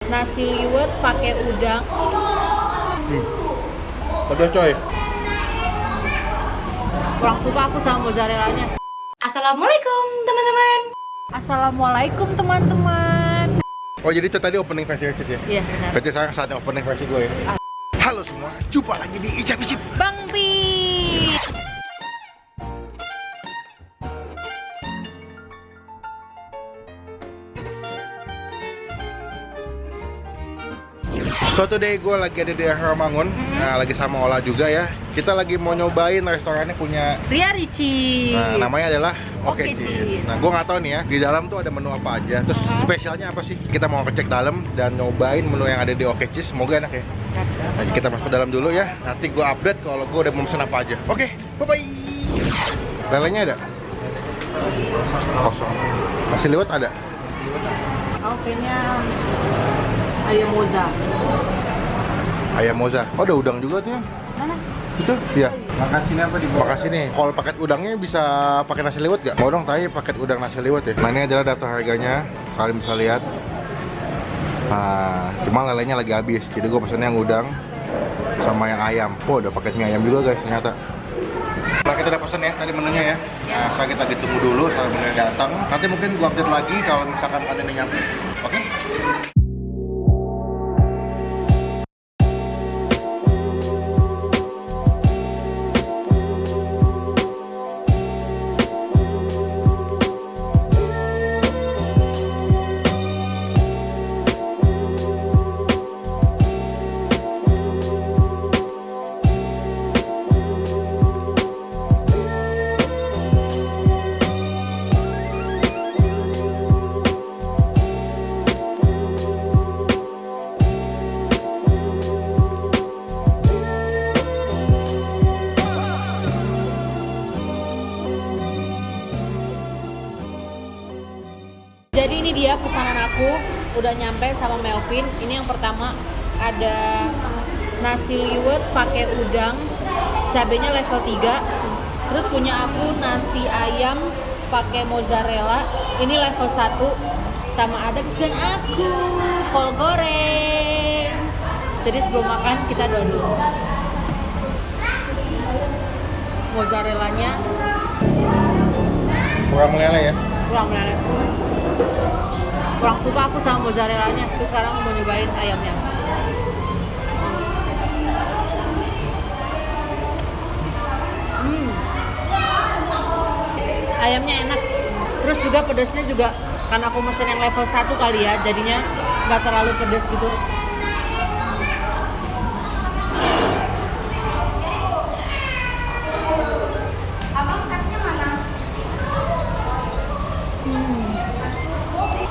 nasi liwet pakai udang. Pedas coy. Kurang suka aku sama mozzarellanya. Assalamualaikum teman-teman. Assalamualaikum teman-teman. Oh jadi itu tadi opening versi Ricis ya? Iya benar. Berarti sekarang saatnya opening versi gue ya? Halo semua, jumpa lagi di Icap Icip. Bang Pi. So today gue lagi ada di Rawamangun, nah lagi sama Ola juga ya. Kita lagi mau nyobain restorannya punya Ria Ricis. nah, namanya adalah Oke Oke Cheese. Cheese. Nah gue nggak tahu nih ya, di dalam tuh ada menu apa aja. Terus spesialnya apa sih? Kita mau ngecek dalam dan nyobain menu yang ada di Oke Cheese. Semoga enak ya. Nah, kita masuk dalam dulu ya. Nanti gue update kalau gue udah mau pesen apa aja. Oke, bye-bye. Lelenya ada? Kosong. Nasi liwet ada? Kayaknya ayam moza. Ayam moza. Oh, ada udang juga tuh ya? Mana? Itu? Iya. Makasihnya apa di bawah? Makasih nih. Kalau paket udangnya bisa pakai nasi liwet gak? Mau dong tanya paket udang nasi liwet ya. Nah ini adalah daftar harganya. Kalian bisa lihat. Nah, cuma lelenya lagi habis. Jadi gue pesennya yang udang sama yang ayam. Oh, udah paket mie ayam juga guys ternyata. Nah, kita udah pesen ya tadi menunya ya. Nah, sekarang kita tunggu dulu sampai menunya datang. Nanti mungkin gua update lagi kalau misalkan ada yang nyampe. Oke? Jadi ini dia pesanan aku, udah nyampe sama Melvin. Ini yang pertama ada nasi liwet pakai udang, cabenya level 3. Terus punya aku nasi ayam pakai mozzarella, ini level 1. Sama ada kesukaan aku, kol goreng. Jadi sebelum makan kita doa dulu. Mozzarellanya Kurang meleleh ya. kurang meleleh. Kurang suka aku sama mozzarellanya. Terus sekarang mau nyobain ayamnya. Ayamnya enak. Terus juga pedasnya juga karena aku mesen yang level 1 kali ya, jadinya nggak terlalu pedas gitu.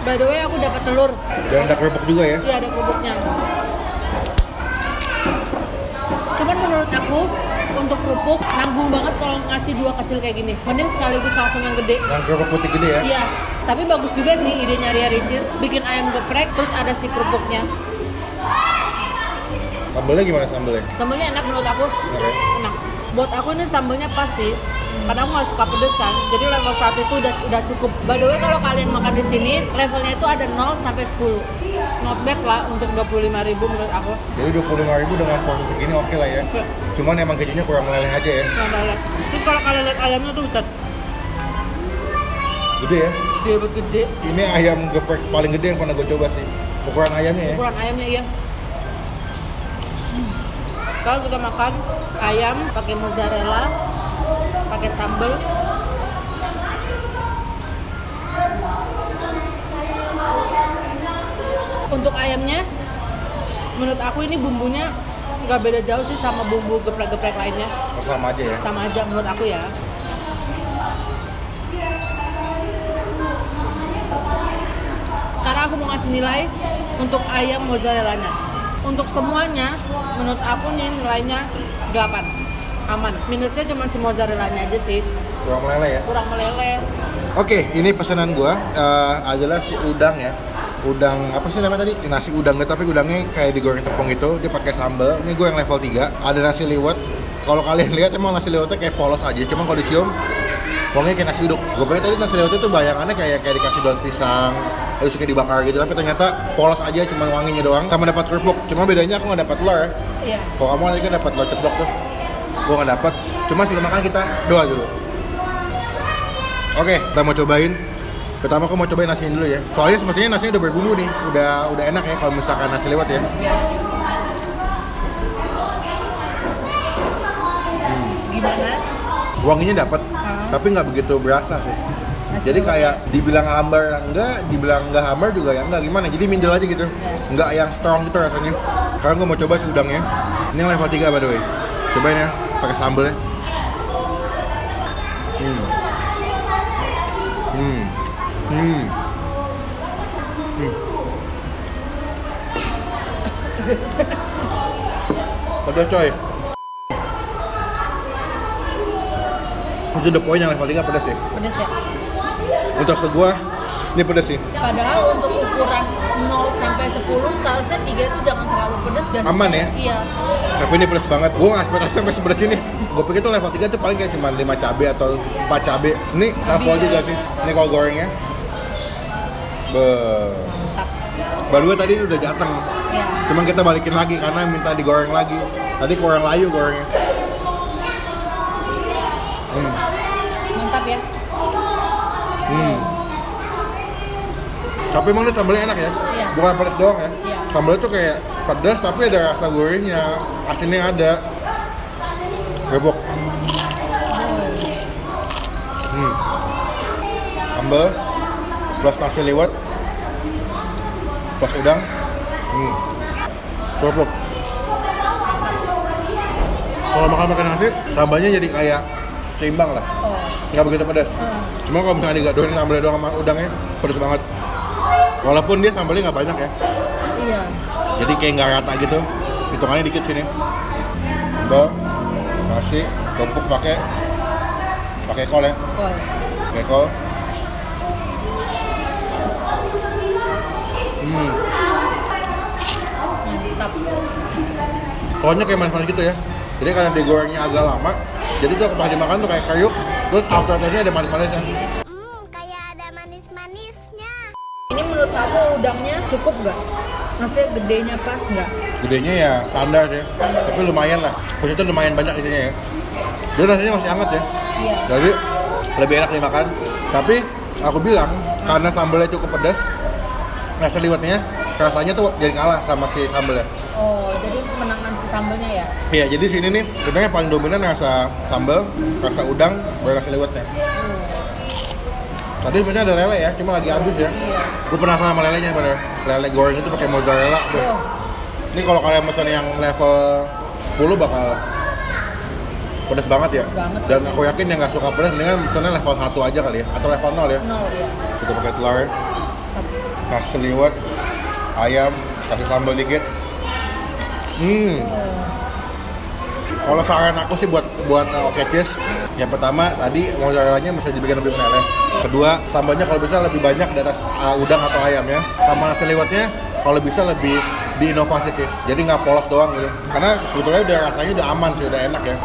By the way aku dapat telur. Dan ada kerupuk juga ya. Iya ada kerupuknya. Cuman menurut aku untuk kerupuk nanggung banget kalau ngasih 2 kecil kayak gini. Mending sekaligus langsung yang gede. Yang kerupuk putih gede ya. Iya. Tapi bagus juga sih idenya Ria Ricis. Bikin ayam geprek terus ada si kerupuknya. Sambelnya gimana sambelnya? Sambelnya enak menurut aku. Oke. Enak. Buat aku ini sambelnya pas sih. Karena aku nggak suka pedes kan. Jadi level 1 itu udah cukup. By the way kalau kalian makan di sini levelnya itu ada 0 sampai 10. Not bad lah untuk 25.000 menurut aku. Jadi 25.000 dengan porsi segini oke lah ya. Cuman emang gajinya kurang meleleh aja ya. Kurang banget. Terus kalau kalian lihat ayamnya tuh bisa Gede ya. gede. Ini ayam geprek paling gede yang pernah gue coba sih. Ukuran ayamnya ya. Ukuran ayamnya iya. Kalau kita makan ayam pakai mozzarella, pakai sambal. Untuk ayamnya, menurut aku ini bumbunya nggak beda jauh sih sama bumbu geprek-geprek lainnya. Oh, sama aja ya. Sama aja menurut aku ya. Sekarang aku mau ngasih nilai untuk ayam mozzarellanya. Untuk semuanya, menurut aku nih nilainya 8. Aman. Minusnya cuma si mozzarellanya aja sih. Kurang meleleh ya. Kurang meleleh. Oke, ini pesanan gua adalah si udang ya. Udang apa sih namanya tadi? Nasi udang tapi udangnya kayak digoreng tepung itu, dia pakai sambal. Ini gue yang level 3. Ada nasi liwet. Kalau kalian lihat emang nasi liwetnya kayak polos aja, cuma kalau dicium wanginya kayak nasi uduk. Gue pengen tadi nasi liwet itu bayangannya kayak dikasih daun pisang, Terus kayak dibakar gitu, tapi ternyata polos aja, cuma wanginya doang. Sama dapat kerupuk, cuma bedanya aku nggak dapat telur ya. Iya. Kalau kamu nanti kan dapat telur ceplok tuh, gua nggak dapat. Cuma sebelum makan kita doa dulu. Oke, kita mau cobain. Pertama aku mau cobain nasinya dulu ya. Soalnya semestinya nasinya udah berbumbu nih, udah enak ya kalau misalkan nasi lewat ya. Gimana? Wanginya dapat, tapi nggak begitu berasa sih. Jadi kayak dibilang hambar enggak, dibilang nggak hambar juga ya enggak, gimana? Jadi mindel aja gitu, nggak yang strong gitu rasanya. Sekarang gue mau coba si udangnya. Ini yang level 3 by the way. Cobain ya, pakai sambelnya. Pedas coy. Itu the point yang level 3 pedas ya. Pedas ya. Untuk segua ini pedas sih. Padahal untuk ukuran 0 sampai 10 seharusnya 3 itu jangan terlalu pedas guys. Aman ya? Iya. Tapi ini pedas banget. Gue nggak ekspektasi sampai sepedas ini. Gue pikir tuh level 3 tuh paling kayak cuma 5 cabai atau 4 cabai. Ini level juga sih. Ini kalau gorengnya. Mantap. Baru tadi udah jateng. Iya. Cuman kita balikin lagi karena minta digoreng lagi. Tadi kurang layu gorengnya. Mantap ya. Tapi emang ini sambalnya enak ya? Iya. Bukan pedas doang ya? Iya. Sambalnya tuh kayak pedas tapi ada rasa gorengnya, asinnya ada. Rebok. Sambal plus nasi liwet plus udang. Rebok. Kalau makan nasi, sambalnya jadi kayak seimbang lah. Oh. Nggak begitu pedas. Cuma kalau misalnya digadohin sambalnya doang sama udangnya, pedas banget. Walaupun dia sambalnya nggak banyak ya. Iya. Jadi kayak nggak rata gitu. Hitungannya dikit sini. Sambal, nasi, tumpuk pakai kol ya. Kol. Pakai kol. Mantap. Kolnya kayak manis-manis gitu ya. Jadi karena digorengnya agak lama, jadi tuh pas dimakan tuh kayak kriuk. Terus aftertaste-nya ada manis-manisnya. Kayak ada manis-manisnya. Ini menurut kamu udangnya cukup nggak? Maksudnya gedenya pas nggak? Gedenya ya standar sih, tapi lumayan lah. Maksudnya lumayan banyak isinya ya. Dia rasanya masih hangat ya. Iya. Jadi lebih enak dimakan. Tapi aku bilang karena sambalnya cukup pedas, nasi liwetnya rasanya tuh jadi kalah sama si sambalnya. Oh, jadi menangan si sambalnya ya? Iya, jadi sini nih sebenarnya paling dominan rasa sambal, rasa udang, baru nasi liwetnya. Tadi sebenarnya ada lele ya, cuma lagi habis ya. Gue penasaran sama lelenya bener. Lele goreng itu pakai mozzarella. Oh. Ini kalau kalian pesan yang level 10 bakal pedas banget ya. Banget. Dan aku yakin yang nggak suka pedas mendingan pesannya level 1 aja kali ya, atau level 0 ya. 0 ya. Kita pakai telur, nasi liwet, ayam, kasih sambal dikit. Kalau saran aku sih buat oke cheese, yang pertama tadi mozzarellanya bisa dibikin lebih meleleh. Kedua, sambalnya kalau bisa lebih banyak di atas udang atau ayam ya. Sama nasi liwetnya kalau bisa lebih diinovasi sih. Jadi nggak polos doang gitu. Karena sebetulnya udah rasanya udah aman sih, udah enak ya.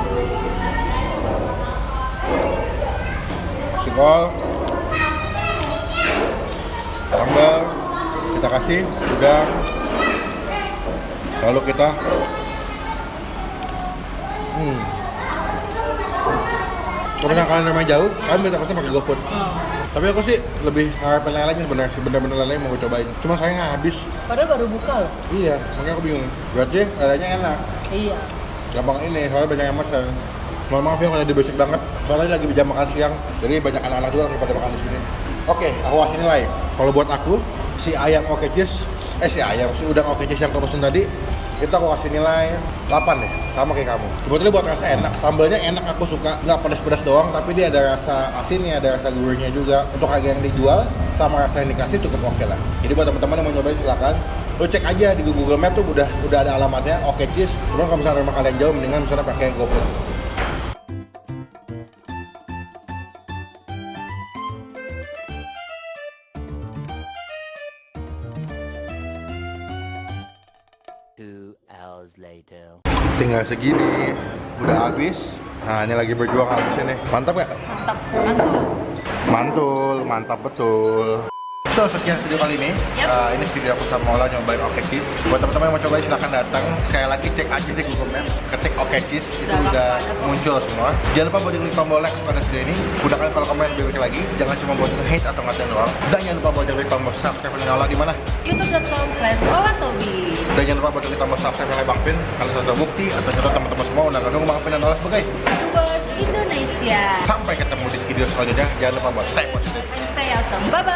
Kasih kol, sambal, kita kasih udang, lalu kita kalau misalnya kalian rumah jauh, kalian bisa pasti pakai GoFood. Tapi aku sih lebih harapin lelenya sebenarnya, bener-bener lelenya mau gue cobain. Cuma sayang nggak habis. Padahal baru buka loh. Iya, makanya aku bingung. Berarti lelenya enak. Iya. Gampang ini, soalnya banyak yang masak. Mohon maaf ya kalau di basic banget. Soalnya lagi jam makan siang, jadi banyak anak-anak juga lagi pada makan di sini. Oke, aku kasih nilai. Kalau buat aku, si ayam oke cheese, si udang oke cheese yang kamu pesen tadi, itu aku kasih nilai 8 deh, sama kayak kamu. Sebetulnya buat rasa enak, sambalnya enak, aku suka. Nggak pedas-pedas doang, tapi dia ada rasa asinnya, ada rasa gurihnya juga. Untuk harga yang dijual, sama rasa yang dikasih cukup oke lah. Jadi buat teman-teman yang mau nyobain silakan. Lo cek aja di Google Map tuh udah ada alamatnya, oke cheese. Cuma kalau misalnya rumah kalian jauh, mendingan misalnya pakai GoFood. Tinggal segini, udah habis. Nah ini lagi berjuang habisin nih. Mantap gak? Mantap. Mantul. Mantul, mantap betul. So So, sekian video kali ini. Ini video aku sama Ola nyobain Oke Cheese. Buat teman-teman yang mau cobain silahkan datang. Sekali lagi cek aja di Google Maps, ketik Oke Cheese, itu udah muncul semua. Jangan lupa buat klik tombol like pada video ini. Gunakan kalau komen lebih lagi. Jangan cuma buat hate atau ngatain doang. Dan jangan lupa buat klik tombol subscribe channel Ola di mana? youtube.com/olatobi. Dan jangan lupa buat klik tombol subscribe channel Bang Pin. Kalau sudah bukti atau contoh teman-teman semua udah ngedukung Bang Pin dan Ola sebagai Youtubers Indonesia. sampai ketemu di video selanjutnya. Jangan lupa buat stay positif. And stay awesome. Bye bye.